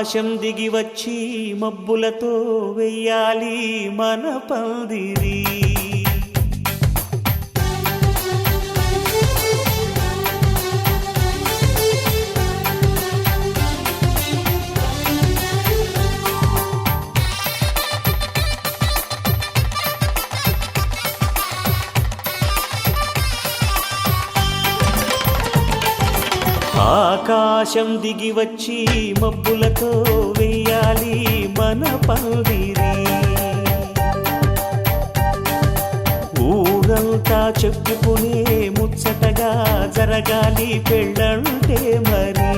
ఆకాశం దిగి వచ్చి మబ్బులతో వెయ్యాలి మన పందిరి. ఆకాశం దిగి వచ్చి మబ్బులతో వెయ్యాలి మన పందిరి. ఊరంతా చెప్పుకునే ముచ్చటగా జరగాలి పెళ్ళంటే మరి.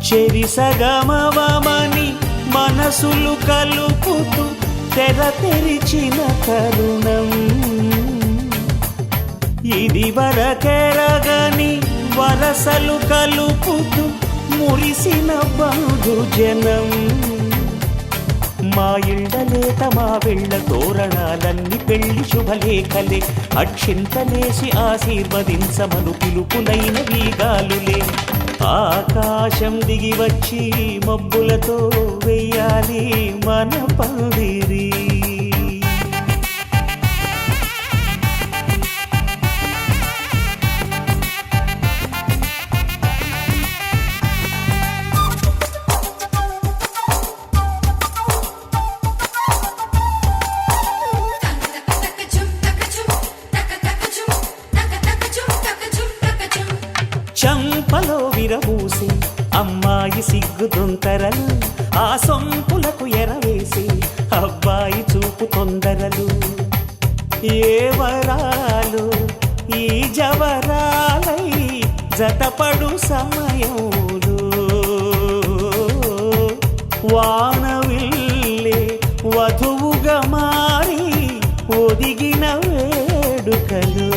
చెరిసగమవమని మనసులు కలుపుతూ తెర తెరిచిన తరుణం. ఇది వరకెరగని వరసలు కలుపుతూ మురిసిన బంధుజనం. మా ఇళ్ళలేత మా వెళ్ళ తోరణాలన్నీ పెళ్లి శుభలేఖలే. అక్షింతలేసి ఆశీర్వదించమను పిలుపులైన వీగాలులే. ఆకాశం దిగి వచ్చి మబ్బులతో వెయ్యాలి మన పందిరి. చంపలో విరబూసి అమ్మాయి సిగ్గుదొంతరలు. ఆ సొంపులకు ఎరవేసి అబ్బాయి చూపు తొందరలు. ఏ వరాలు ఈ జవరాలై జతపడు సమయంలో. వానవిల్లే వధువుగా మారి ఒదిగిన వేడుకలు.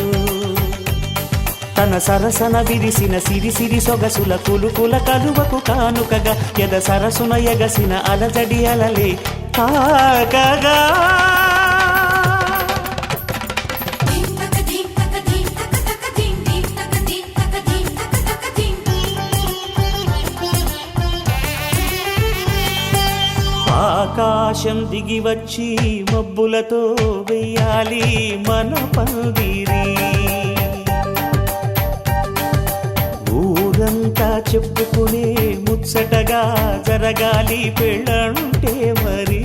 తన సరసన విరిసిన సిరిసిరి సొగసుల కులుకుల కలువకు కానుకగా ఎద సరసున ఎగసిన అలజడి అలలే తాకగా. ఆకాశం దిగి వచ్చి మబ్బులతో వెయ్యాలి మన పందిరి. ఊరంతా చెప్పుకునే ముచ్చటగా జరగాలి పెళ్ళంటే మరి.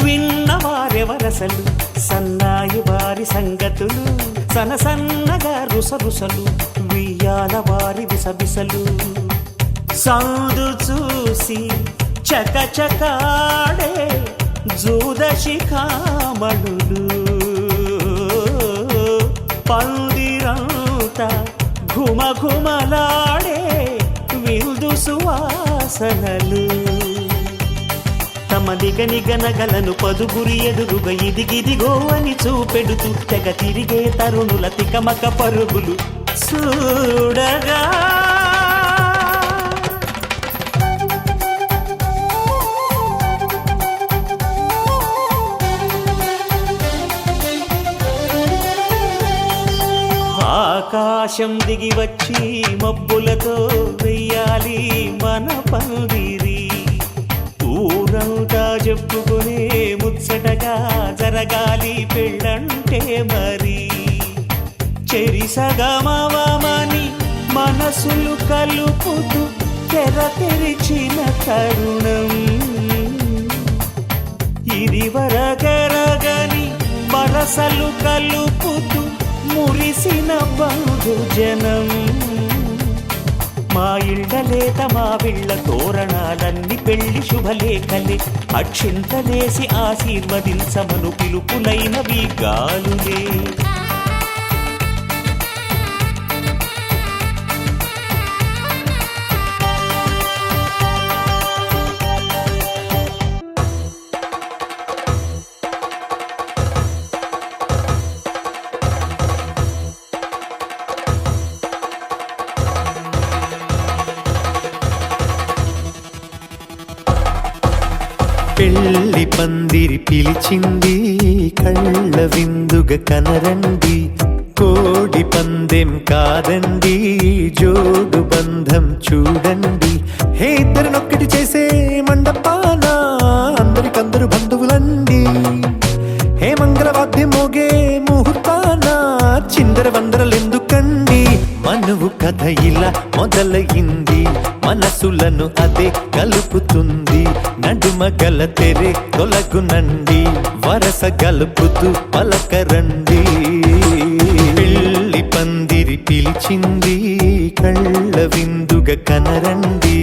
విన్నవారెవరసలు సన్నాయి వారి సంగతులు. సనసన్నగా రుసరుసలు వియ్యాల వారి విసబిసలు. సందు చూసి చకచకాడే జూదశిఖామణులు. పందిరంతా ఘుమఘుమలాడే విందు సువాసనలు. తమ నిగనిగనగలను పదుగురి ఎదురుగా ఇదిగిదిగో అని చూపెడుతూ తెగ తిరిగే తరుణుల తికమక పరుగులు చూడగా. ఆకాశం దిగి వచ్చి మబ్బులతో వెయ్యాలి మన పందిరి. ఊరంతా చెప్పుకునే ముచ్చటగా జరగాలి పెళ్ళంటే మరి. చెరిసగమవమని మనసులు కలుపుతూ తెర తెరిచిన తరుణం. ఇది వరకెరగని వరసలు కలుపుతూ మురిసిన బంధుజనం. మా ఇళ్ళలేత మా వీళ్ళ తోరణాలన్నీ పెళ్లి శుభలేఖలే. అక్షింతలేసి ఆశీర్వదించమను పిలుపులైనవి గాలులే. పెళ్లి పందిరి పిలిచింది కళ్ళ విందుగా కనరండి, కోడి పందెం కాదండి జోడు బంధం చూడండి. హే ఇద్దరినొక్కటి చేసే మండపాన అందరికందరు బంధువులండి. హే మంగళవాద్యం మోగే ముహూర్తాన చిందర వందరలెందుకండి. మనువు కథ ఇలా మొదలయింది, మనసులను అదే కలుపుతుంది. నడుమ గల తెరే తొలగునండి, వరస గలుపుతూ పలకరండి. పెళ్లి పందిరి పిలిచింది కళ్ళ విందుగా కనరండి.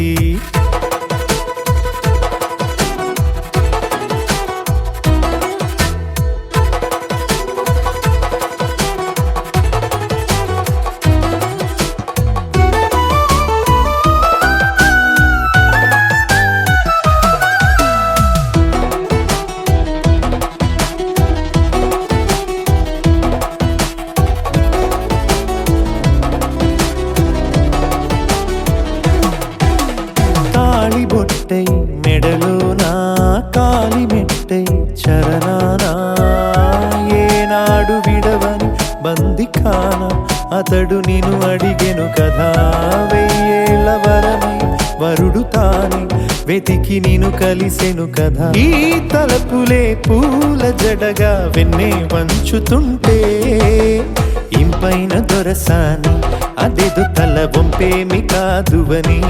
బొట్టై మెడలోనా కాలి మెట్టై చరణానా ఏనాడు విడవని బందిఖాన అతడు నిన్ను అడిగెను కదా. వెయ్యేళ్ళ వరమై వరుడు తానే వెతికి నిన్ను కలిసెను కదా. ఈ తలపులే పూల జడగా వెన్నే వంచుతుంటే ఇంపైన దొరసాని అదేదో తల వంపేమి కాదువని.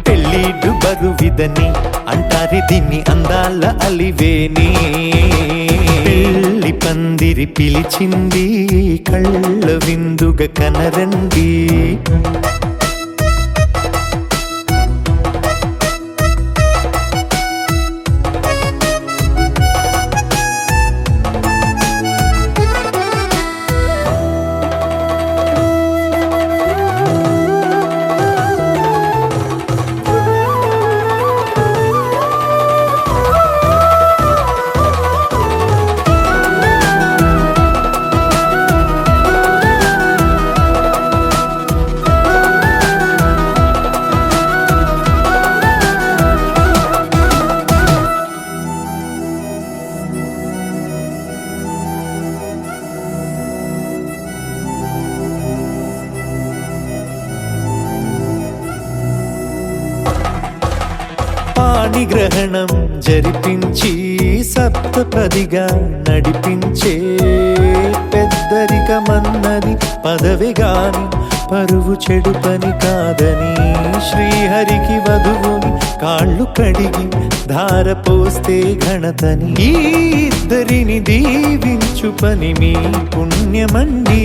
పెళ్ళిడు బరువిదని అంటారే దీన్ని అందాల అలివేని. పెళ్లి పందిరి పిలిచింది కళ్ళ విందుగా కనరండి. పాణిగ్రహణం జరిపించి సప్తపదిగా నడిపించే పెద్దరికమన్నది పదవి గాని పరువు చెడు పని కాదని. శ్రీహరికి వధువుని కాళ్ళు కడిగి ధార పోస్తే ఘనతని. ఈ ఇద్దరిని దీవించు పని మీ పుణ్యమండి.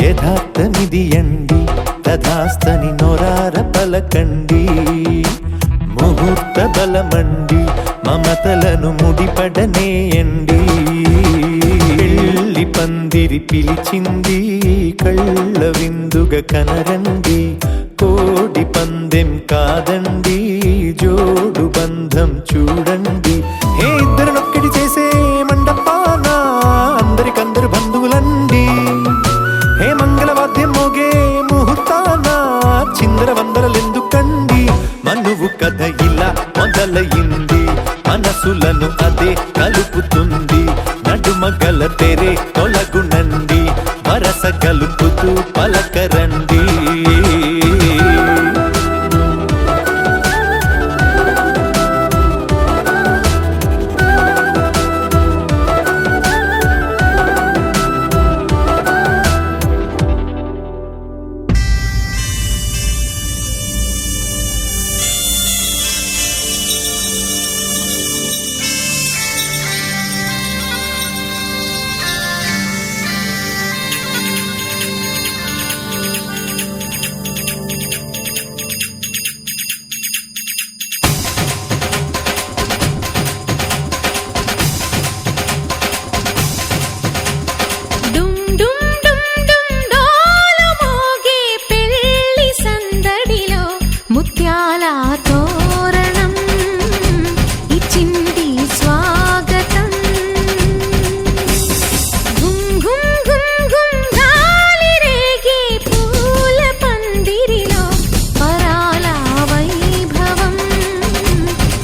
యథార్థమిది అండి తథాస్తని నొరార పలకండి. ముహూర్త బలమండి మమతలను ముడిపడనేయండి. పెళ్లి పందిరి పిలిచింది కళ్ళ విందుగా కనరండి. కోడి పందెం కాదండి జోడు బంధం చూడండి. హే ఇద్దరినొక్కటి చేసే మండపాన అందరికందరు బంధువులండి. హే మంగళవాద్యం మోగే ముహూర్తాన చిందర వందరలెందుకండి. మనువు కథ ఇలా మొదలయింది, మనసులను అదే కలుపుతుంది. నడుమ గల తెరే తొలగునండి, వరస కలుపుతూ పలకరండి.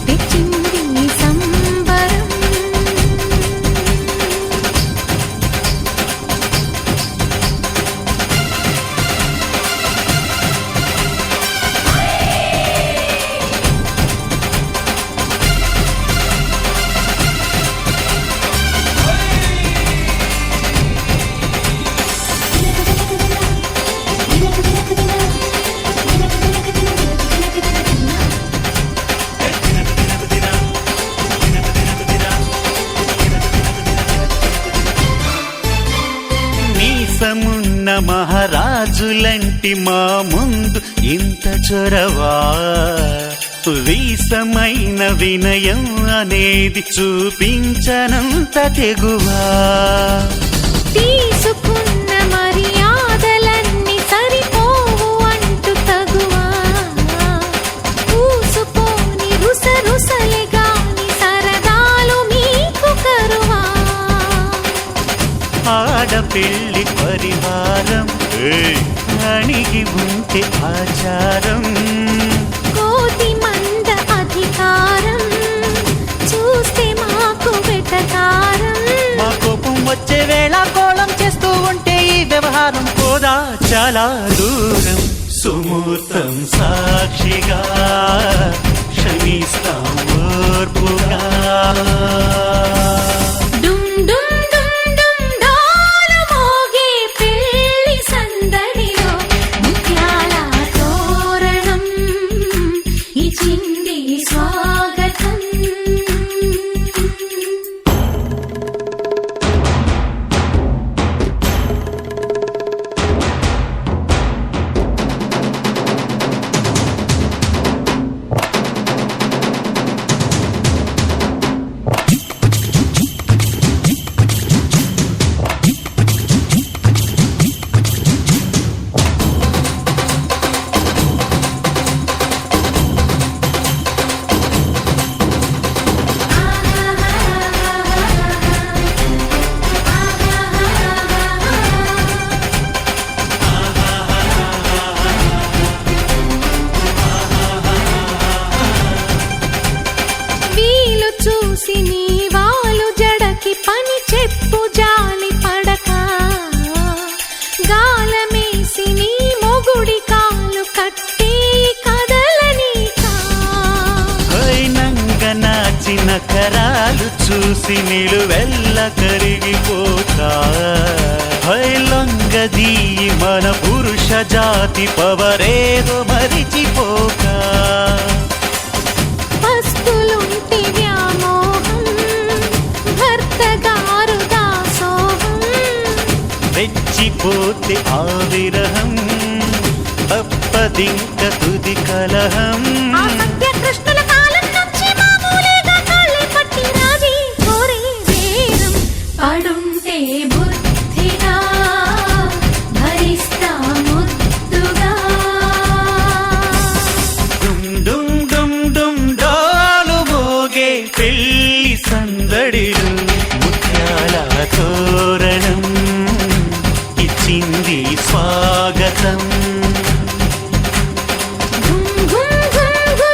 తెచ్చింది గాజులంటి మా ముందు ఇంత చొరవా, వీసమైన వినయం అనేది చూపించనంత తెగువా. తీసుకున్న మర్యాదలన్నీ సరిపోవు అంటూ తగువా, పూసుపోని రుసరుసలే గాని సరదాలు మీకు కరువా. ఆడపిల్లి పరివారం అణిగి ఉంటే ఆచారం, కోతి మంద అధికారం చూస్తే మాకు వెటకారం. మా కోపం వచ్చే వేళ కోళం చేస్తూ ఉంటే ఈ వ్యవహారం పోదా చాలా దూరం. సుమూర్తం సాక్షిగా క్షమిస్తాం ఓర్పుగా. డుమ్ డుమ్ డుమ్ డుమ్ ఢోలు మోగే పెళ్లి సందడిలో ముత్యాల తోరణం ఇచ్చింది స్వాగతం. వీలు చూసి నీ వాలు జడకి పని చెప్పు జాలి పడక, గాలమేసి నీ మొగుడి కాలు కట్టి కదలనీకా. నంగ నాచిన కరాలు చూసి నిలువెల్ల కరిగిపోతా, లొంగదీ మన పురుష జాతి పవరేదో మరిచిపోక. పస్తులుంటి వ్యామోహం భర్త గారు దాసోహం, రెచ్చిపోతే ఆ విరహం తప్పదింక తుది కలహం. ఆ సత్యకృష్ణుల కాలం నుంచి మామూలుగా కాళ్ళే పట్టి రాజీ కోరే వేరం. పడుంటే బుద్ధిగా భరిస్తా ముద్దుగా. డుమ్ డుమ్ డుమ్ డుమ్ డాలు మోగే పెళ్లి సందడిలు ముత్యాల తోరణం ఇచ్చింది స్వాగతం. ఘుమ్ ఘుమ్ ఘుమ్ ఘుమ్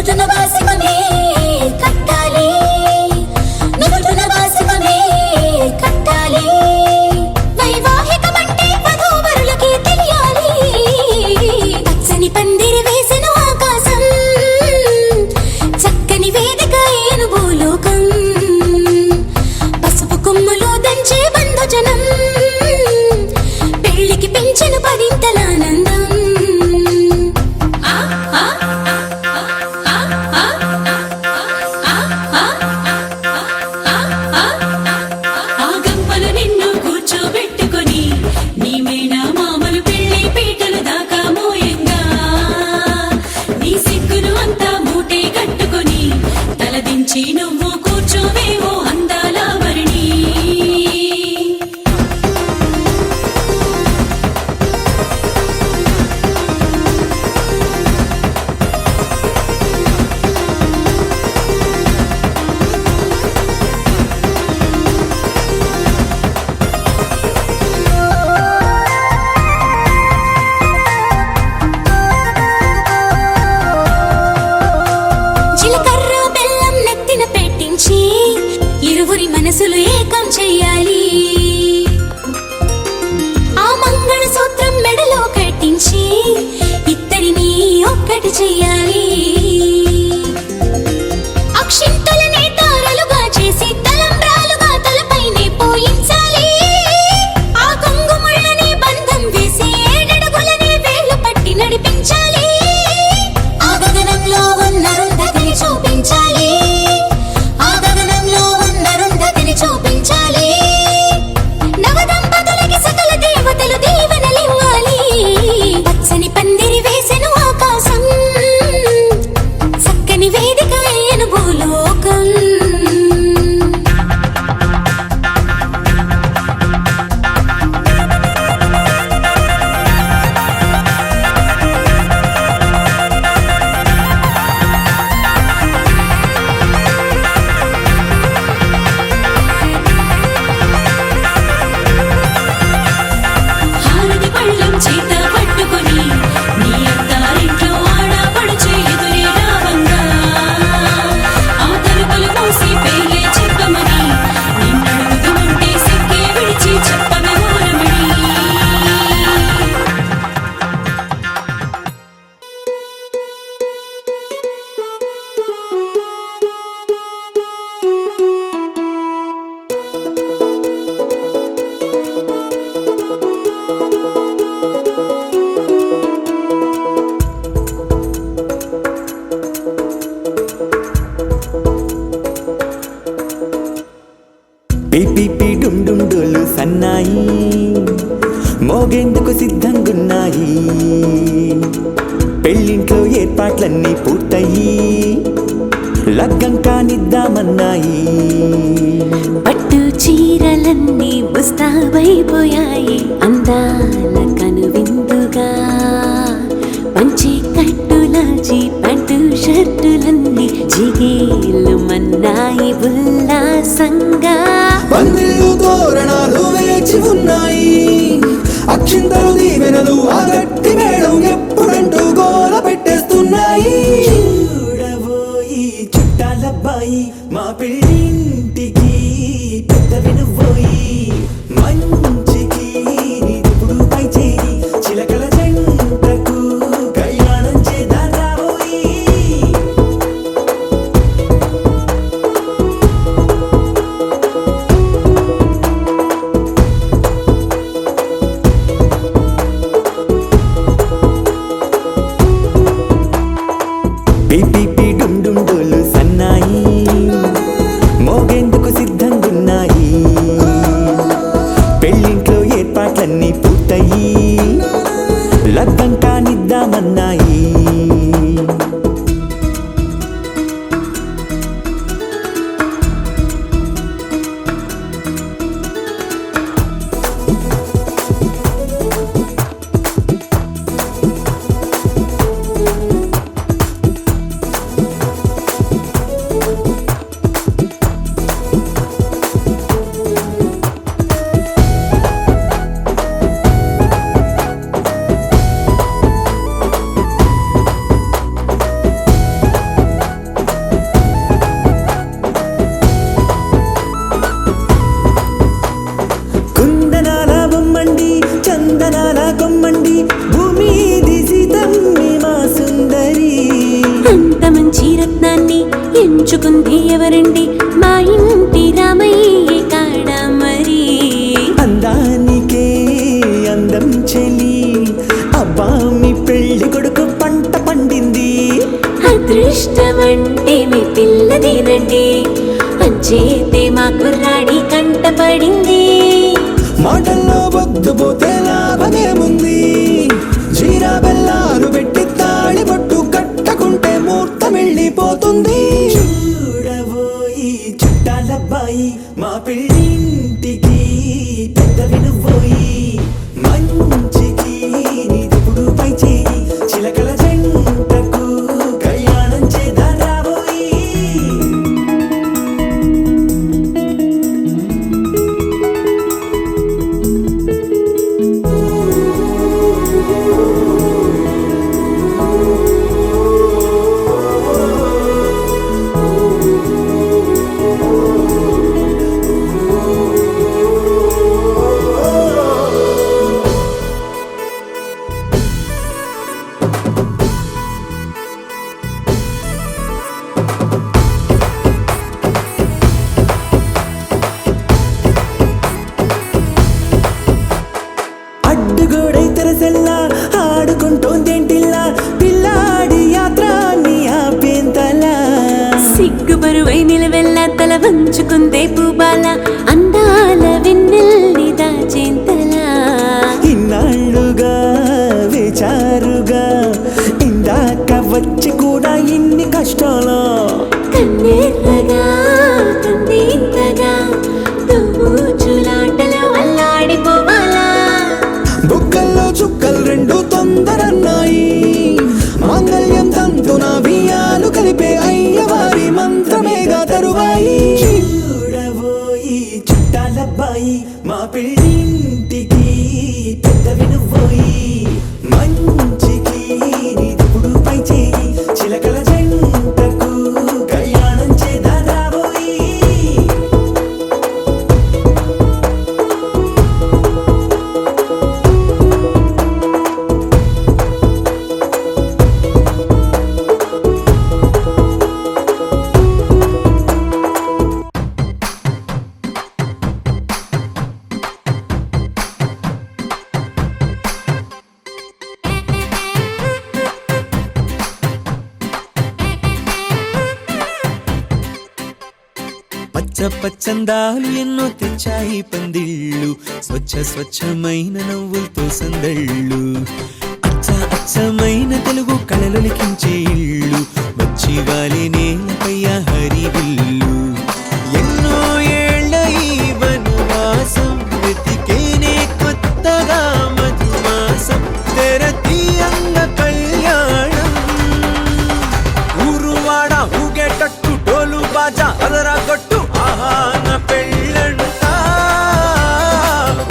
నుదుటున వాసికమే కట్టాలి నుదుటున వాసికమే కట్టాలి వైవాహికమంటే వధూవరులకి తెలియాలి పచ్చని పందిరి వేసిన ఆకాశం చక్కని వేదిక ఏను భూలోకం పసుపు కొమ్ములు దంచే బంధుజనం పెళ్లికి పెంచిన పదింతల ఆనందం ఆ గంపలు నిన్ను కూర్చోబెట్టుకొని నీ మేన మామలు పెళ్లి పీటలు దాకా మోయంగా నీ సిగ్గును అంతా మూటే కట్టుకొని తలదించి నువ్వు కూర్చోవేవో అందాల వరిణి జీలకర్ర బెల్లం నెత్తిన పెట్టించి ఇరువురి మనసులు ఏకం చెయ్యాలి ఆ మంగళ సూత్రం మెడలో కట్టించి ఇద్దరిని ఒక్కటి చెయ్యాలి అక్షింతలనే తారలుగా చేసి తలంబ్రాలుగా తలపైనే పోయించాలి ఆ కొంగుముళ్ళనే బంధం వేసి ఏడడుగులనే వేళ్లు పట్టి నడిపించాలి ఆ గగనంలో ఉన్న రుంధతిని చూపించాలి ఆ గగనంలో ఉన్న రుంధతిని చూపించాలి నవదంపతులకి సకల దేవతలు దీవెనలివ్వాలి పచ్చని పందిరి వేసెను ఆకాశం చక్కని వేదిక ఏను భూలోకం హారతి పళ్ళం చేత పట్టుకొని నీ అత్తారింట్లో ఆడపడుచు ఎదురే రావంగా ఆ తలుపులు మూసి పేర్లే చెప్పమని నిన్నడుగుతూ ఉంటే సిక్కే విడిచి చెప్పవే ఊరమణి పిపిపి డుండుండులు సన్నాయి మోగేందుకు సిద్ధంగున్నాయి పెళ్ళింట్లో ఏర్పాట్లన్నీ పూర్తయి లగ్గం కానిద్దామన్నాయి పట్టు చీరలన్నీ ముస్తాబైపోయాయి అందాల కనువిందుగా పంచి కట్టులాచి పంటు షర్టులన్నీ జిగేలు మన్నాయి ఉల్లాసంగా పందిళ్ళు తోరణాలు వేచి ఉన్నాయి అక్షింతలు దీవెనలు ఆ గట్టి మేడం ఎప్పుడంటూ గోల పెట్టేస్తున్నాయి చూడబోయి చుట్టాలబ్బాయి మా పెళ్ళింటికి పెద్ద వినుబోయి మంచికి నీదిప్పుడు పై చేయి చిలకల జంటకు కళ్యాణం చేద్దాం రాబోయి పిపిపి డుండుండులు సన్నాయి రత్నాన్ని ఎంచుకుంది ఎవరండి? మా ఇంటి రామయ్యే కాడా మరి. అందానికే అందం చెలి, అబ్బా మీ పెళ్లి కొడుకు పంట పండింది. అదృష్టం అంటే మీ పిల్లదేనండి, అంచేతే మా కుర్రాడి కంట పడింది. మాటల్లో బొద్దుపోతే లాభమేముంది? జీరా బెల్లాలు పెట్టి తాళి పట్టు కట్టకుంటే ముహూర్తం వెళ్ళిపోతుంది. చూడబోయి చుట్టాలబ్బాయి, మా పెళ్ళింటికి పెద్దవి నువ్వోయి. మంచికి నీదిప్పుడు పై చేయి, చిలకల జంటకు కళ్యాణం చేద్దాం రాబోయి. అడ్డుగోడై తెరసెల్లా ఆడుకుంటోందేంటిల్లా, పిల్లాడి యాత్ర నీ ఆపేంతలా. సిగ్గు బరువై నిలవెల్లా తల వంచుకుందే పూబాల, అందాల వెన్నెల్ని దాచేంతలా. ఇన్నాళ్ళుగా వేచారుగా, ఇందాక వచ్చి కూడా ఇన్ని కష్టాలా. కన్నెర్రగా కందింతగా తూచులాటలో అల్లాడిపోవాలా. బుగ్గల్లో చుక్కలు రెండు తొందరన్నాయి, మాంగళ్యం తంతున బియ్యాలు కలిపే అయ్యవారి మంత్రమేగా తరువాయి. చూడబోయి చుట్టాలబ్బాయి, మా పెళ్ళింటికి పెద్దవి నువ్వోయి. మంచికి నీదిప్పుడు పై చేయి, చిలకల జంటకు కళ్యాణం చేద్దాం రాబోయి. పచ్చ పచ్చందాలు ఎన్నో తెచ్చాయి పందిళ్ళు, స్వచ్ఛ స్వచ్ఛమైన నవ్వులతో సందళ్ళు. అచ్చ అచ్చమైన తెలుగు కళలొలికించే ఇళ్ళు, వచ్చి వాలి నేలపై హరివిల్లు. ఎన్నో ఏళ్ళ ఈ వనవాసం వెతికేనే కొత్తగా మధుమాసం, తెరతీయంగ కళ్యాణం. ఊరువాడ ఊగేటట్టు డోలు బాజా అదరా కొట్టు, ఆహా నా పెళ్ళంట,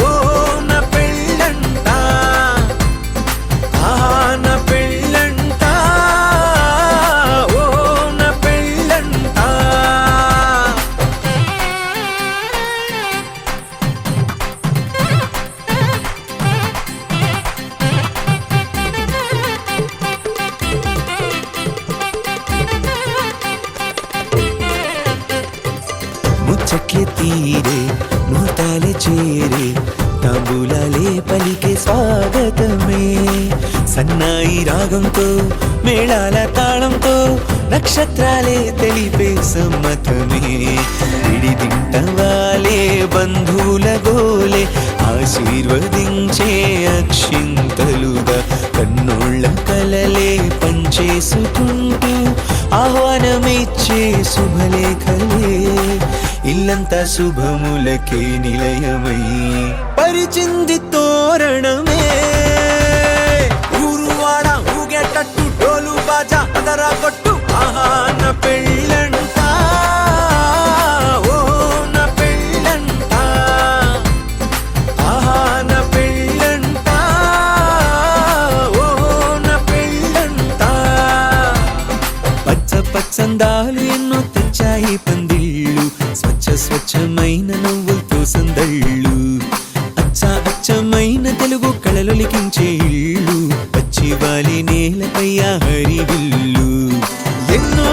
ఓ నా పెళ్ళంట, ఆహా నా పెళ్ళంట, ఓ నా పెళ్ళంట. ముచ్చట్లే తీరే ముహూర్తాలే చేరే, తాంబూలాలే పలికే స్వాగతమే. సన్నాయి రాగంతో మేళాల తాళంతో నక్షత్రాలే తెలిపే సమ్మతమే. విడిదింటవాలే బంధువుల గోలే ఆశీర్వదించే అక్షింతలుగా, కన్నోళ్ళ కలలే పంచేసుకుంటూ ఆహ్వానమిచ్చే శుభలేఖలే. ఇల్లంతా శుభములకే నిలయమై పరిచింది తోరణమే. ఊరువాడ ఊగేటట్టు డోలు బాజా అదరా కొట్టు, ఆహా నా పెళ్ళంట, ఓ నా పెళ్ళంట, ఆహా నా పెళ్ళంట, ఓ నా పెళ్ళంట. పచ్చ పచ్చందాలు ఎన్నో తెచ్చాయి పందిళ్ళు, స్వచ్ఛ స్వచ్ఛమైన నవ్వులతో సందళ్ళు. అచ్చ అచ్చమైన తెలుగు కళలొలికించే ఇళ్ళు, వచ్చి వాలి నేలపై హరివిల్లు. ఎన్నో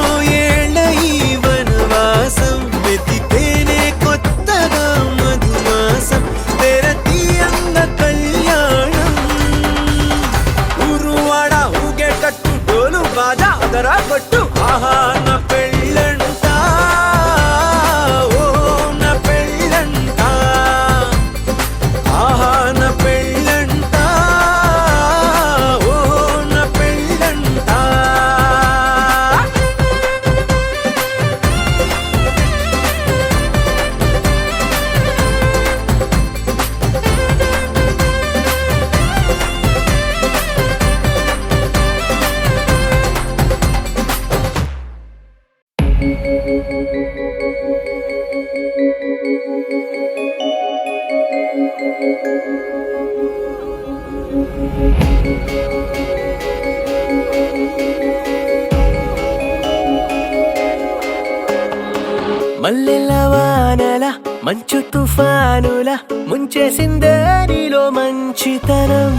మల్లెల వానల మంచు తుఫానుల ముంచేసిందే నీలో మంచితనం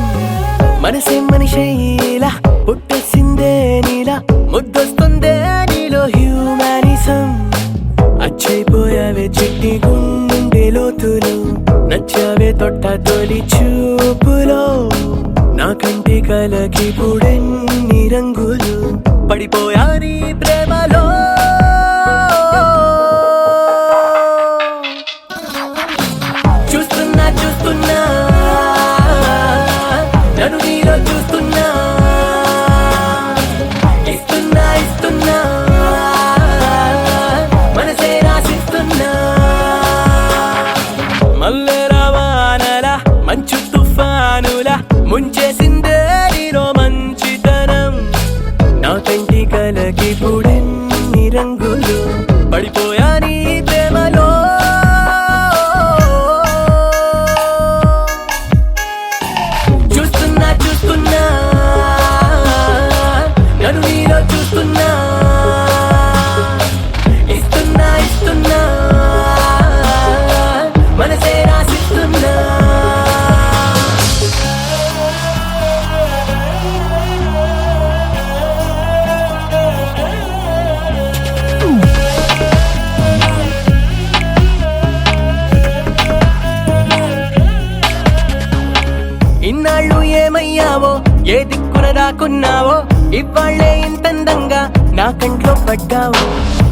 మనసే మనిషైలా పుట్టేసిందే నీలా ముద్దొస్తుందే నీలో హ్యూమానిజం అచ్చైపోయావే చిట్టి గుండె లోతులు నచ్చావే తొట్ట తొలి చూపులో నా కంటి కలకి పుడెన్ని రంగులు పడిపోయా నీ ప్రేమలో చూస్తున్నా చూస్తున్నా నన్ను నీలో చూస్తున్నా ఇస్తున్నా ఇస్తున్నా మనసే రాసిస్తున్నా మల్లెల వానల మంచు తుఫానుల ముంచేసిందే నీలో మంచితనం నా కంటి కలకి పుడెన్ని రంగులు పడిపోయా నీ ప్రేమలో చూస్తున్నా చూస్తున్నా నన్ను నీలో చూస్తున్నా ఇస్తున్నా ఇస్తున్నా మనసే రాసిస్తున్నా ఇన్నాళ్ళు ఏమయ్యావో ఏ దిక్కున దాక్కున్నావో ఇవాళ్లే ఇంతందంగా నా కంట్లో పడ్డావో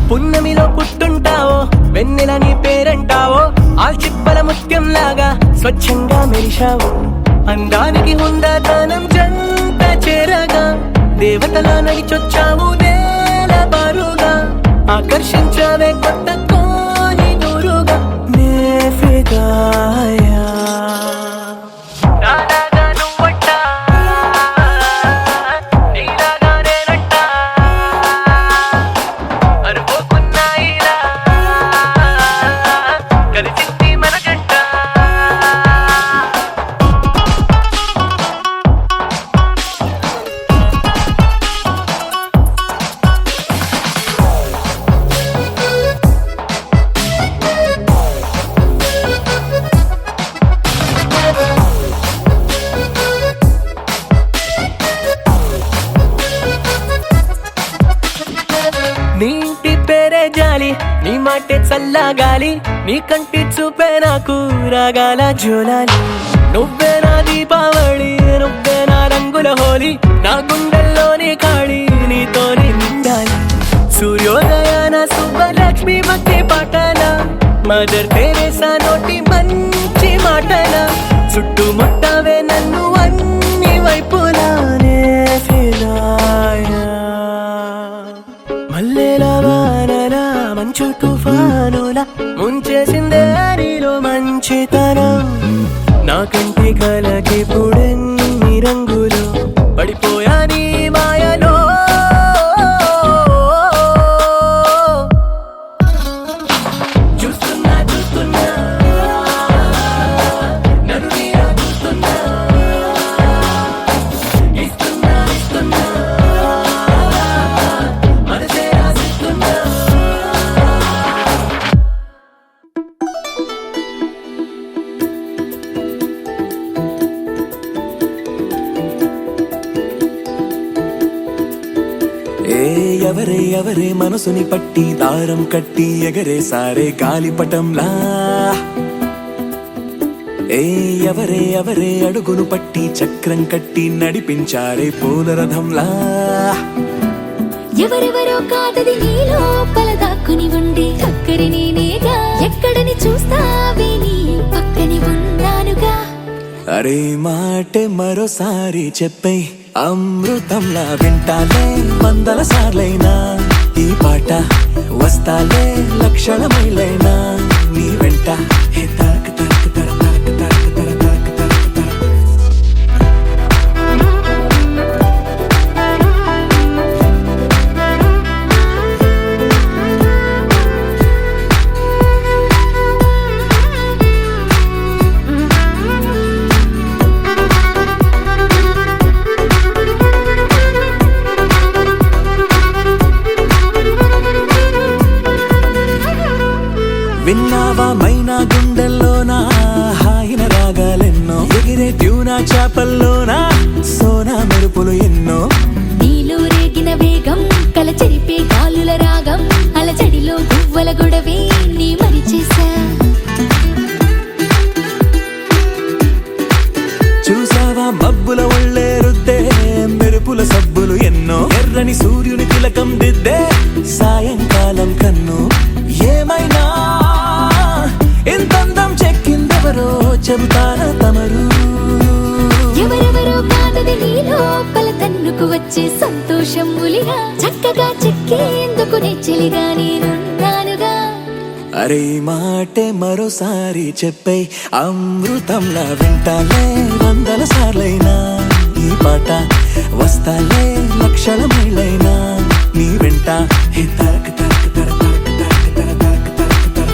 పున్నమిలో పుట్టుంటావో వెన్నెల నీ పేరంటావో ఆల్చిప్పల ముత్యంలాగా స్వచ్ఛంగా మెరిశావు అందానికి హుందాతనం జంట చేరగా దేవతలా నడిచొచ్చావు నేల బారుగా ఆకర్షించావే కొత్త కోని దూరుగా నే ఫిదాయా నీ ఇంటి పేరే జాలి నీ మాటే చల్లగాలి నీ కంటి చూపే నాకు రాగాల జోలాలి నువ్వే నా దీపావళి నువ్వే నా రంగుల హోలీ నా గుండెల్లోని కాళి నీతోని నిండాలి సూర్యోదయాన సుబ్బలక్ష్మి భక్తి పాటల మదర్ తెరేసా నోటి మంచి మాటల చుట్టుముట్టవే నన్ను అన్ని వైపులానే ఫిదాయా మల్లెల వానల మంచు తుఫానుల ముంచేసిందే నీలో మంచితనం నా కంటి కలకి పుడెన్ని రంగులు పడిపోయా నీ మాయలో చూస్తున్నా చూస్తున్నా నన్ను నీలో చూస్తున్నా ఇస్తున్నా ఇస్తున్నా మనసే రాసిస్తున్నా ఏ ఎవరే ఎవరే మనసుని పట్టి దారం కట్టి ఎగరే సారే గాలిపటంలా ఏ ఎవరే ఎవరే అడుగును పట్టి చక్రం కట్టి నడిపించారే పూలరథంలా ఎవరెవరో కాదది నీ లోపల దాక్కుని ఉండే అక్కడి నేనేగా ఎక్కడని చూస్తావే నీ పక్కని ఉన్నానుగా అరే మాటే మరోసారి చెప్పే అమృతంలా వింటాలే వందల సార్లైనా ఈ పాట వస్తాలే లక్షల మైలైనా నీ వెంట హే తరక తరక తర తరక తరక తర తరక తరక తర విన్నావా మైనా గుండెల్లోనా హాయిన రాగాలెన్నో ఎగిరే ట్యూనా చేపల్లోనా సోనా మెరుపులు ఎన్నో నీలో రేగిన వేగం కల చెరిపే గాలుల రాగం అలజడిలో గువ్వల గొడవే నీ మరిచేసా చూసావా మబ్బుల ఒళ్ళే రుద్దే మెరుపుల సబ్బులు ఎన్నో ఎర్రని సూర్యుని తిలకం దిద్దే సాయంకాలం కన్ను ఏమైనా ఎంతందం చెక్కిందెవరో చెబుతారా తమరు ఎవరెవరో కాదది నీ లోపల తన్నుకు వచ్చే సంతోషం ఉలిగా చక్కగా చెక్కేందుకు నెచ్చిలిగా నేనున్నానుగా అరే మాటే మరోసారి చెప్పే అమృతంలా వింటాలే 100 సార్లైనా ఈ పాట వస్తాలే లక్షల మైలైనా నీ వెంట హే తరక తరక తర తరక తరక తర తరక తరక తర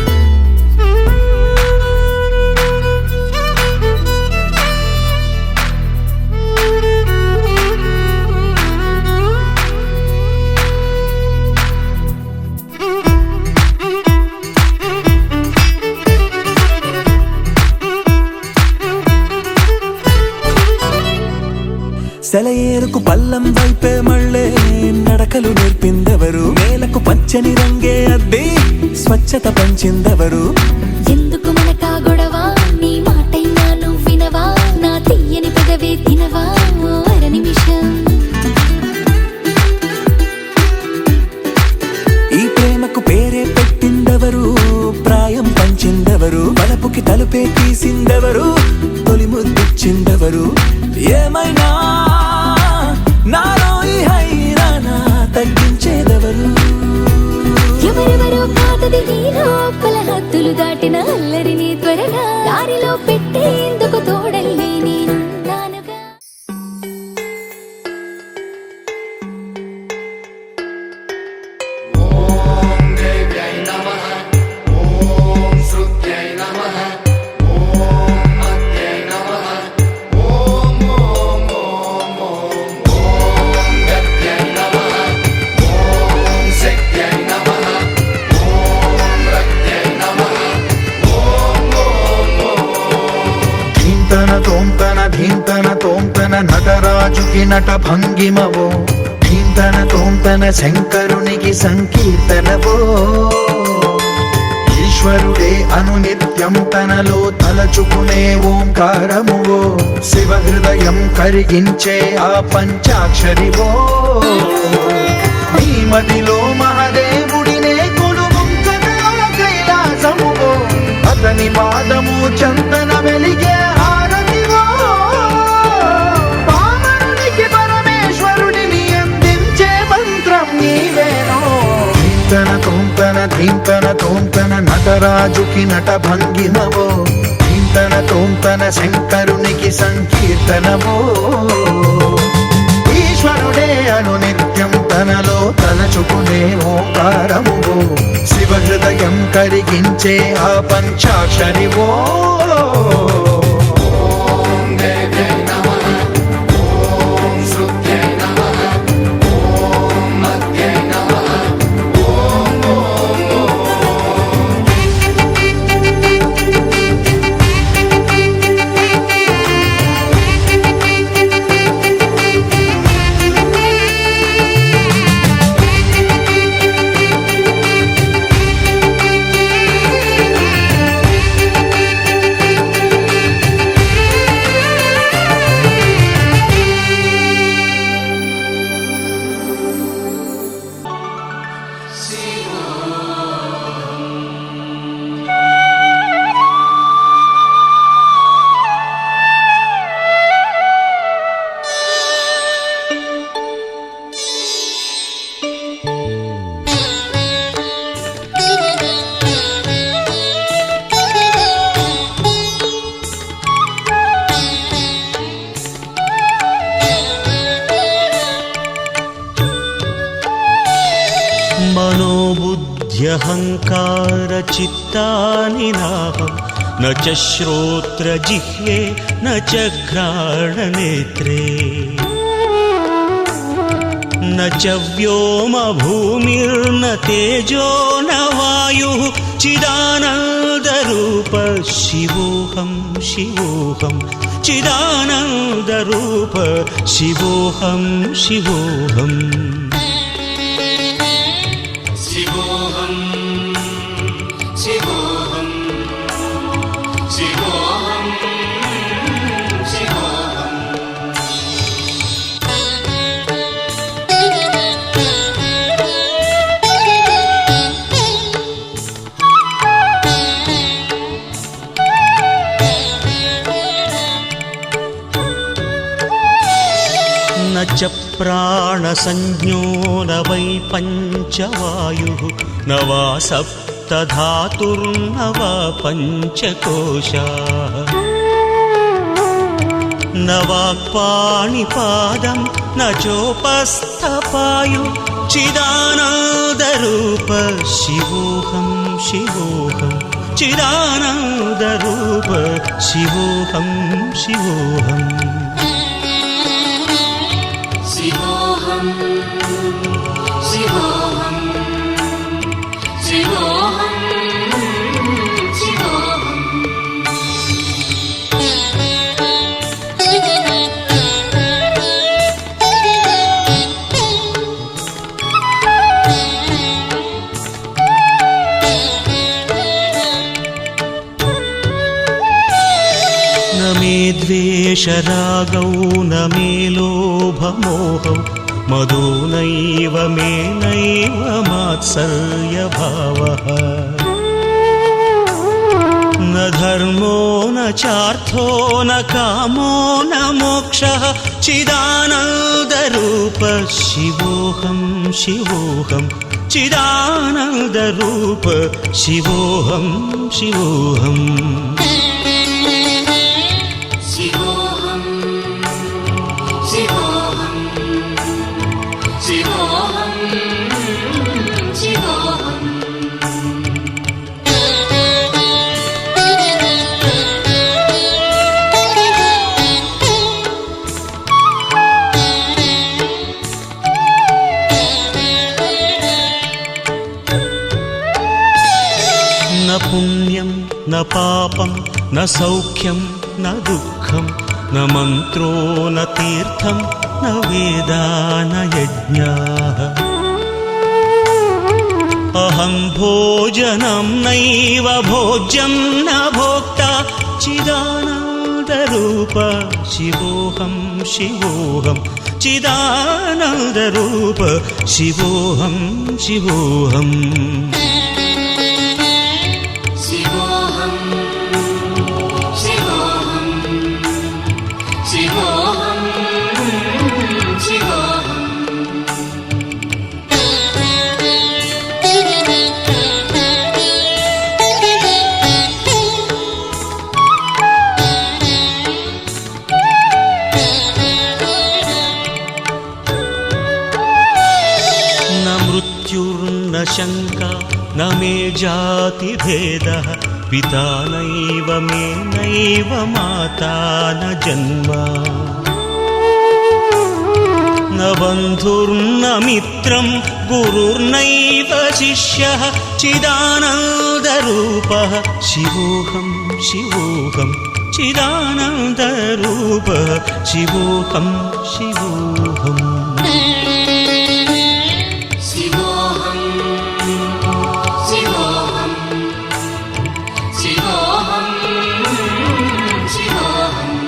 సెలయేరుకు పల్లం వైపే మళ్ళే నడకలు నేర్పిందెవరు నేలకు పచ్చని రంగే అద్ది స్వచ్ఛత పంచిందెవరు ఎందుకు మనకా గొడవ నీ మాటైనా నువ్వు వినవా నా తీయని పెదవే తినవా ఓ అర నిమిషం ఈ ప్రేమకు పేరే పెట్టిందెవరు ప్రాయం పంచిందెవరు బలపుకి తలుపే తీసిందెవరు తొలి ముద్దిచ్చిందెవరు ఏమైనా నాలో ఈ హైరానా తగ్గించేదెవరు ఎవరెవరో కాదది నీ లోపల హద్దులు దాటిన అల్లరిని త్వరగా దారిలో పెట్టేందుకు తోడల్లే నేనున్నానుగా ధీంతన తోంతన నటరాజుకి నట భంగిమవో ధీంతన తోంతన శంకరునికి సంకీర్తనవో ఈశ్వరుడే అనునిత్యం తనలో తలచుకునే ఓంకారమువో శివ హృదయం కరిగించే ఆ పంచాక్షరివో నీ మదిలో మహాదేవుడినే కొలువుంచగా కైలాసమువో అతని పాదము చందన వెలిగే ధీంతన తోంతన నటరాజుకి నట భంగిమవో ధీంతన తోంతన శంకరునికి సంకీర్తనవో ఈశ్వరుడే అనునిత్యం తనలో తలచుకునే ఓంకారమువో శివ హృదయం కరిగించే ఆ పంచాక్షరివో मनोबुद्ध्यहङ्कारचित्तानि नाहं न च श्रोत्रजिह्वे न च घ्राणनेत्रे न च व्योमभूमिर्न तेजो न वायुः वायुः चिदानन्दरूप शिवोऽहं शिवोऽहं चिदानन्दरूप शिवोऽहं शिवोऽहम् शिवोऽहं शिवोऽहं शिवोऽहं शिवोऽहम् न च प्राणसंज्ञो न वै पञ्चवायुः न वा सप्तधातुर्न वा पञ्चकोशाः न वाक्पाणिपादं न चोपस्थपायु चिदानन्दरूप शिवोऽहं शिवोऽहं चिदानन्दरूप शिवोऽहं शिवोऽहम् शिवोऽहं शिवोऽहं शिवोऽहं शिवोऽहम् न मे द्वेषरागौ न मे लोभमोहौ मदो नैव मे नैव मात्सर्यभावः न धर्मो न चार्थो न कामो न मोक्षः चिदानन्दरूप शिवोऽहं शिवोऽहं चिदानन्दरूप शिवोऽहं शिवोऽहम् शिवोऽहं शिवोऽहं शिवोऽहं शिवोऽहम् न पुण्यं न पापं न सौख्यं न दुःखं न मन्त्रो न तीर्थं न वेदा न यज्ञाः अहं भोजनं नैव भोज्यं न भोक्ता चिदानन्दरूप शिवोऽहं शिवोऽहं चिदानन्दरूप शिवोऽहं शिवोऽहम् शिवोऽहं शिवोऽहं शिवोऽहं शिवोऽहम् न मृत्युर्न शङ्का न मे जातिभेदः पिता नैव मे नैव माता न जन्म न बन्धुर्न मित्रं गुरुर्नैव शिष्यः चिदानन्दरूपः शिवोऽहं शिवोऽहं चिदानन्दरूपः शिवोऽहं शिवोऽहम् शिवोऽहं शिवोऽहं शिवोऽहं शिवोऽहम्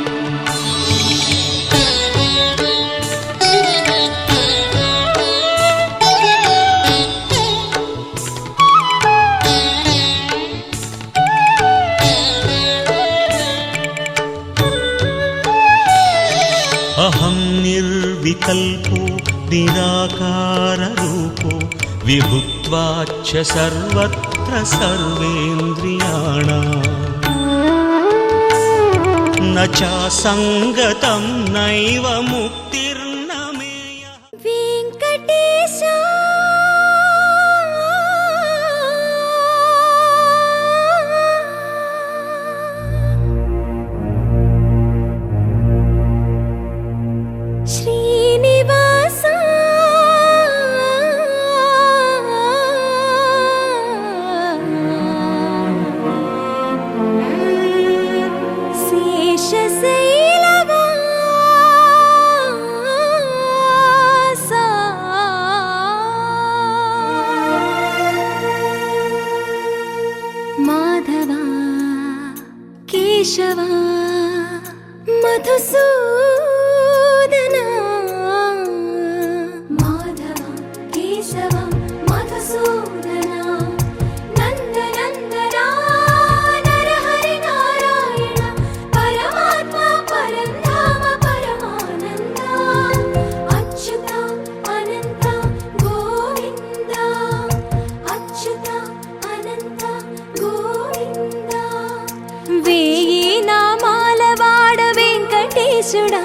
अहं निर्विकल्पो निराकाररूपो विभुत्वाच्च सर्वत्र सर्वेन्द्रियाणाम् न चासङ्गतं नैव मुक्तिर्न मेयः వెంకటేశ శ్రీనివాస కేశవా మధుసూదన మాధవ కేశవ మధుసూదన నందనందన నరహరి నారాయణ పరమాత్మ పరంధామ పరమానంద అచ్యుత అనంత గోవింద అచ్యుత అనంత గోవింద వేయి నామాల వాడ వెంకటేశుడా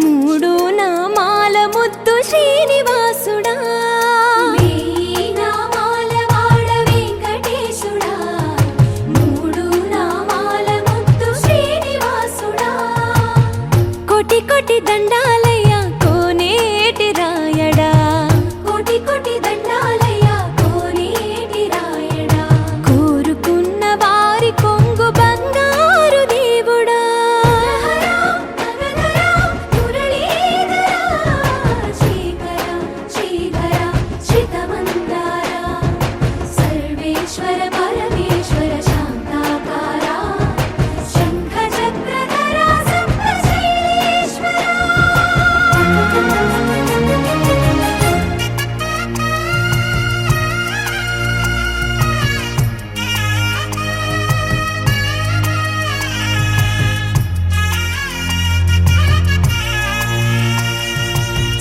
మూడు నామాల ముద్దు శ్రీనివాసుడా వేయి నామాల వాడ వెంకటేశుడా మూడు నామాల ముద్దు శ్రీనివాసుడా కోటి కోటి దండాలయ్య కోనేటి రాయడా కోటి కోటి దండాలయ్య కోనేటి రాయడా కోరుకున్న వారి కొంగు బంగారు దేవుడా సర్వేశ్వర పరమేశ్వర శాంతాకార శంఖ చక్రధర సప్తశైలేశ్వర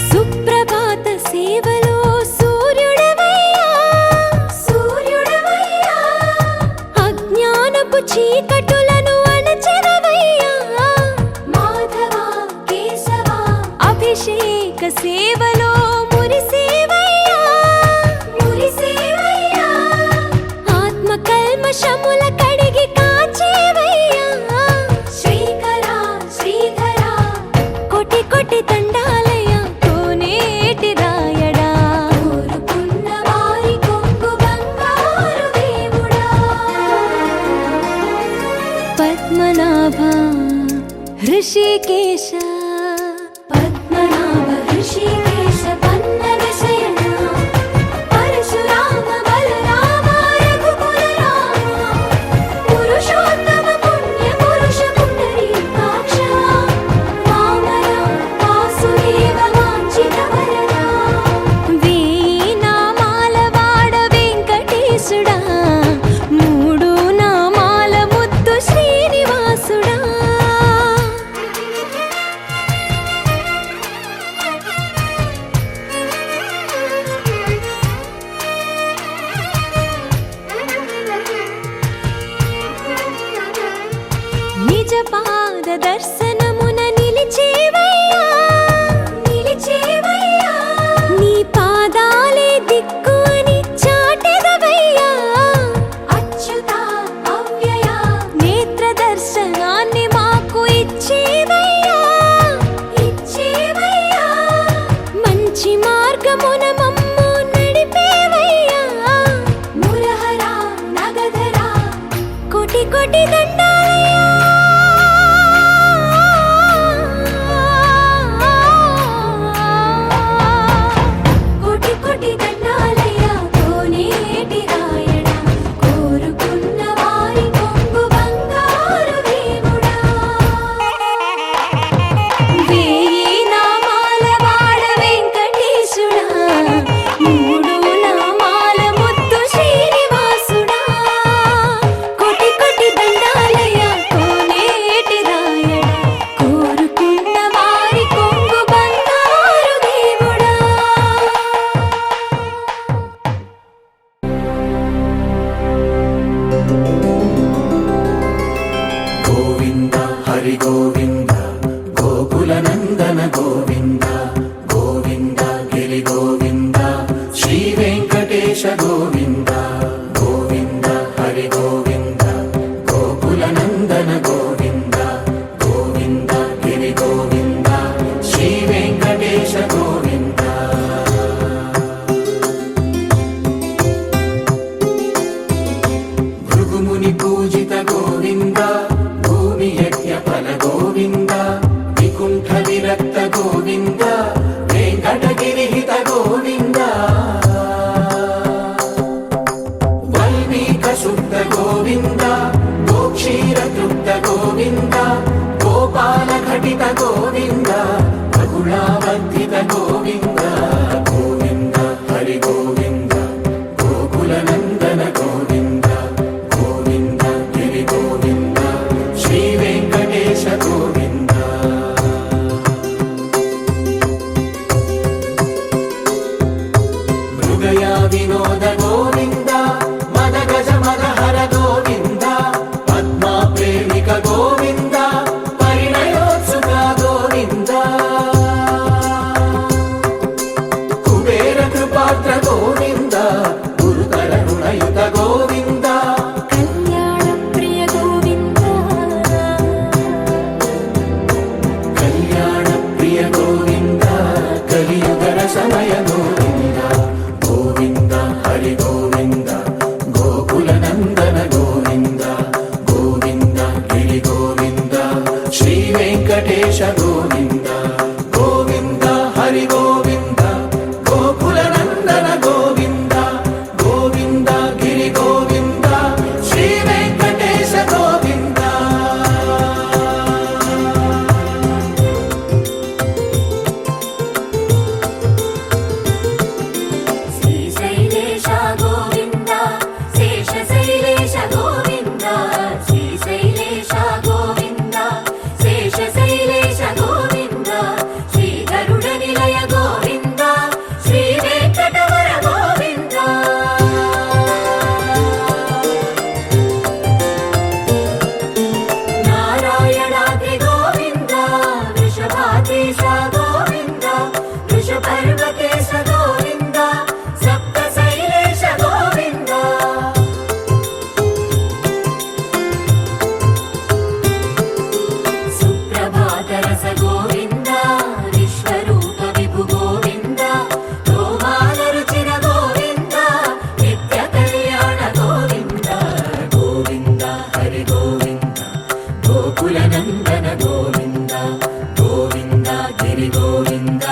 సుప్రభాత సేవలో సూర్యుడవయ్యా సూర్యుడవయ్యా అజ్ఞానపు చీకటులను అణచెదవయ్యా మాధవ కేశవ అభిషేక సేవలో మురిసేవయ్యా మురిసేవయ్యా ఆత్మ కల్మషముల కడిగి కాచేవయ్యా శ్రీకర శ్రీధర కోటి కోటి దండాలయ కోనేటి రాయడా కోరుకున్న వారి కొంగు బంగారు దేవుడా పద్మనాభ హృషికేశ పద్మనాభ హృషికేశ పన్నగ శయన పరశురామ బలరామ రఘుకుల రామ పురుషోత్తమ పుణ్య పురుష పుండరీకాక్ష వామన వాసుదేవ వాంఛిత వరద వేయి నామాల వాడ వెంకటేశుడా మూడు నామాల ముద్దు శ్రీనివాసుడా నిజ పాద దర్శనమున నిలిచేవయ్యా నిలిచేవయ్యా నీ పాదాలే దిక్కు అని చాటెదవయ్యా అచ్యుత అవ్యయ నేత్ర దర్శనాన్ని మాకు ఇచ్చేవయ్యా ఇచ్చేవయ్యా మంచి మార్గమున మమ్ము నడిపేవయ్యా మురహర నగధర కోటి కోటి దండాలయ్యా కోటి కోటి దండాలయ్య కోనేటి రాయడా కోరుకున్న వారి కొంగు బంగారు దేవుడా వేయి నామాల వాడ వెంకటేశుడా మూడు నామాల ముద్దు శ్రీనివాసుడా కోటి కోటి దండాలయ్య కోనేటి రాయడా కోరుకున్న వారి కొంగు బంగారు దేవుడా గోవింద హరి గోవింద గోకుల నందన గోవింద గోవింద గిరి గోవింద శ్రీ వెంకటేశ గోవింద గోవింద హరి గోవింద గోకుల నందన గోవింద గోవింద గిరి గోవింద శ్రీ వెంకటేశ గోవింద భృగుముని పూజిత గోవింద భూమి యజ్ఞ ఫల గోవింద వికుంఠ విరక్త గోవింద వెంకటగిరిహిత గోవింద వల్మీక శుద్ధ గోవింద గోక్షీర తృప్త గోవింద గోవింద గోపాల ఘటిత గోవింద రఘుళావర్ధిత గోవింద గోవింద హరి గోవింద గోకుల నందన గోవింద గోవింద గిరి గోవింద శ్రీ వెంకటేశ గోవింద మృగయా వినోద గోవింద మద గజ మద హర గోవింద పద్మా ప్రేమిక గోవింద పరిణయోత్సుక గోవింద కుబేర కృపాత్ర గోవింద గురుతర రుణయుత గోవింద కళ్యాణ ప్రియ గోవింద కళ్యాణ ప్రియ గోవింద కలియుగ సమయ గోవింద గోవింద హరి గోవింద గోకుల నందన గోవింద గోవింద గిరి గోవింద శ్రీ వెంకటేశ గోవింద గోవింద హరి గోవింద గోకుల నందన గోవింద గోవింద గిరి గోవింద శ్రీ వెంకటేశ గోవింద శ్రీశైలేశ గోవింద శేషశైలేశ గోవింద శ్రీశైలేశ గోవింద శేషశైలేశ గోవింద శ్రీ గరుడ నిలయ గోవింద శ్రీ వెంకటవర గోవింద నారాయణాద్రి గోవింద వృషభాద్రీశ గోవింద వృషపర్వకేశ గోవింద సప్త శైలేశ గోవింద సుప్రభాతరస గోవింద విశ్వరూప విభు గోవింద గోమాల రుచిర గోవింద నిత్య కళ్యాణ గోవింద గోవింద హరి గోవింద గోకుల నందన గోవింద గోవింద గిరి గోవింద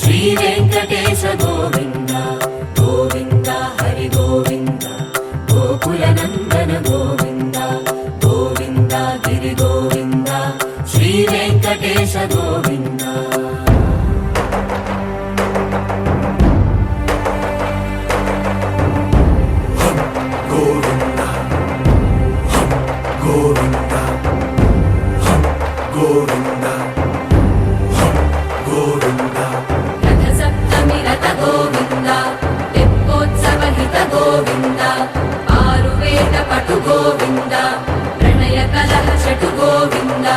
శ్రీ వెంకటేశ గోవింద గోవింద హరి గోవింద గోకుల నందన గోవింద గోవింద గిరి గోవింద శ్రీ వెంకటేశ గోవింద గోవింద గోవింద గోవింద గోవింద రథ సప్తమి రథ గోవింద తెప్పోత్సవ హిత గోవింద ఆరువేద పటు గోవింద ప్రణయ కలహ షటు గోవింద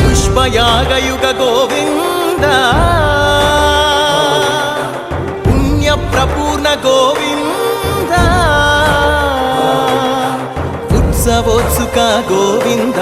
పుష్పయాగయుగ గోవింద పుణ్య ప్రపూర్ణ గోవింద ఉత్సవోత్సుక గోవింద